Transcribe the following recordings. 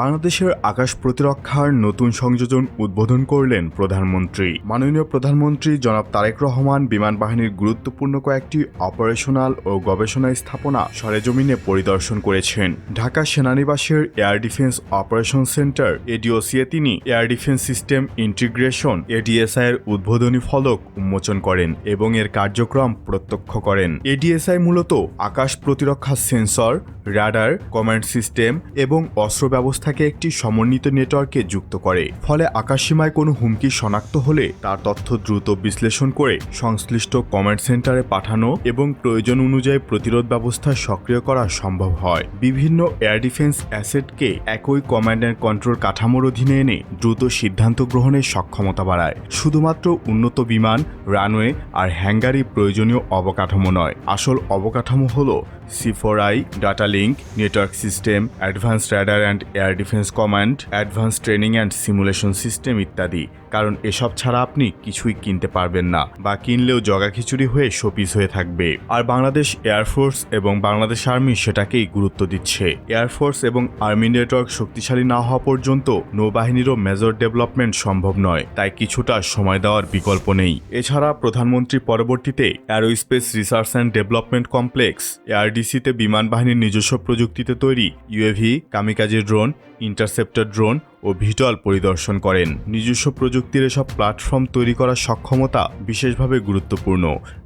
বাংলাদেশের আকাশ প্রতিরক্ষার নতুন সংযোজন উদ্বোধন করলেন প্রধানমন্ত্রী। মাননীয় প্রধানমন্ত্রী জনাব তারেক রহমান বিমান বাহিনীর গুরুত্বপূর্ণ কয়েকটি অপারেশনাল ও গবেষণা স্থাপনা সরেজমিনে পরিদর্শন করেছেন। ঢাকা সেনানিবাসের এয়ার ডিফেন্স অপারেশন সেন্টার এডিওসিয়ে তিনি air defence system integration ADSI এর উদ্বোধনী ফলক উন্মোচন করেন এবং এর কার্যক্রম প্রত্যক্ষ করেন। এডিএসআই মূলত আকাশ প্রতিরক্ষা সেন্সর, রাডার, কমান্ড সিস্টেম এবং অস্ত্র ব্যবস্থাকে একটি সমন্বিত নেটওয়ার্কে যুক্ত করে। ফলে আকাশসীমায় কোনো হুমকি শনাক্ত হলে তার তথ্য দ্রুত বিশ্লেষণ করে সংশ্লিষ্ট কমান্ড সেন্টারে পাঠানো এবং প্রয়োজন অনুযায়ী প্রতিরোধ ব্যবস্থা সক্রিয় করা সম্ভব হয়। বিভিন্ন এয়ার ডিফেন্স অ্যাসেটকে একই কমান্ড অ্যান্ড কন্ট্রোল কাঠামোর অধীনে এনে দ্রুত সিদ্ধান্ত গ্রহণের সক্ষমতা বাড়ায়। শুধুমাত্র উন্নত বিমান, রানওয়ে আর হ্যাঙ্গারই প্রয়োজনীয় অবকাঠামো নয়, আসল অবকাঠামো হলো C4I, data link, network system, advanced radar and air defence command, advanced training and simulation system ইত্যাদি। কারণ এসব ছাড়া আপনি কিছুই কিনতে পারবেন না, বা কিনলেও জগা খিচুড়ি হয়ে শোপিস হয়ে থাকবে। আর বাংলাদেশ এয়ারফোর্স এবং বাংলাদেশ আর্মি সেটাকেই গুরুত্ব দিচ্ছে। এয়ারফোর্স এবং আর্মি নেটওয়ার্ক শক্তিশালী না হওয়া পর্যন্ত নৌবাহিনীরও মেজর ডেভেলপমেন্ট সম্ভব নয়, তাই কিছুটা সময় দেওয়ার বিকল্প নেই। এছাড়া প্রধানমন্ত্রী পরবর্তীতে aerospace research and development complex এআরডিসিতে বিমান বাহিনীর নিজস্ব প্রযুক্তিতে তৈরি UAV, kamikaze drone, interceptor drone ও ভিটল পরিদর্শন করেন। নিজস্ব প্রযুক্তির এসব প্ল্যাটফর্ম তৈরি করার সক্ষমতা বিশেষভাবে গুরুত্বপূর্ণ,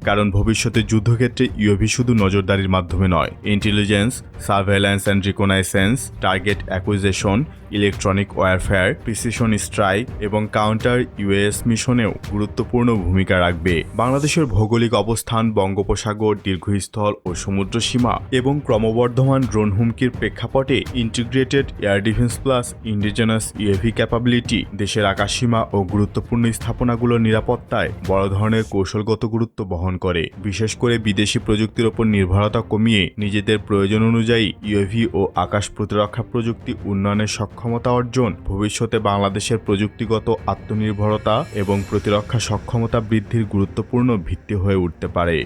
কারণ ভবিষ্যতে যুদ্ধক্ষেত্রে ইউএভি শুধু নজরদারির মাধ্যমে নয়, intelligence, surveillance and রিকনাইসেন্স, target acquisition, electronic warfare, precision strike এবং কাউন্টার ইউএস মিশনেও গুরুত্বপূর্ণ ভূমিকা রাখবে। বাংলাদেশের ভৌগোলিক অবস্থান, বঙ্গোপসাগর, দীর্ঘস্থল ও সমুদ্র সীমা এবং ক্রমবর্ধমান ড্রোন হুমকির প্রেক্ষাপটে integrated air defence plus indigenous UAV capability দেশের আকাশসীমা ও গুরুত্বপূর্ণ স্থাপনাগুলোর নিরাপত্তায় বড় ধরনের কৌশলগত গুরুত্ব বহন করে। বিশেষ করে বিদেশি প্রযুক্তির ওপর নির্ভরতা কমিয়ে নিজেদের প্রয়োজন অনুযায়ী ইউএভি ও আকাশ প্রতিরক্ষা প্রযুক্তি উন্নয়নের সক্ষমতা অর্জন ভবিষ্যতে বাংলাদেশের প্রযুক্তিগত আত্মনির্ভরতা এবং প্রতিরক্ষা সক্ষমতা বৃদ্ধির গুরুত্বপূর্ণ ভিত্তি হয়ে উঠতে পারে।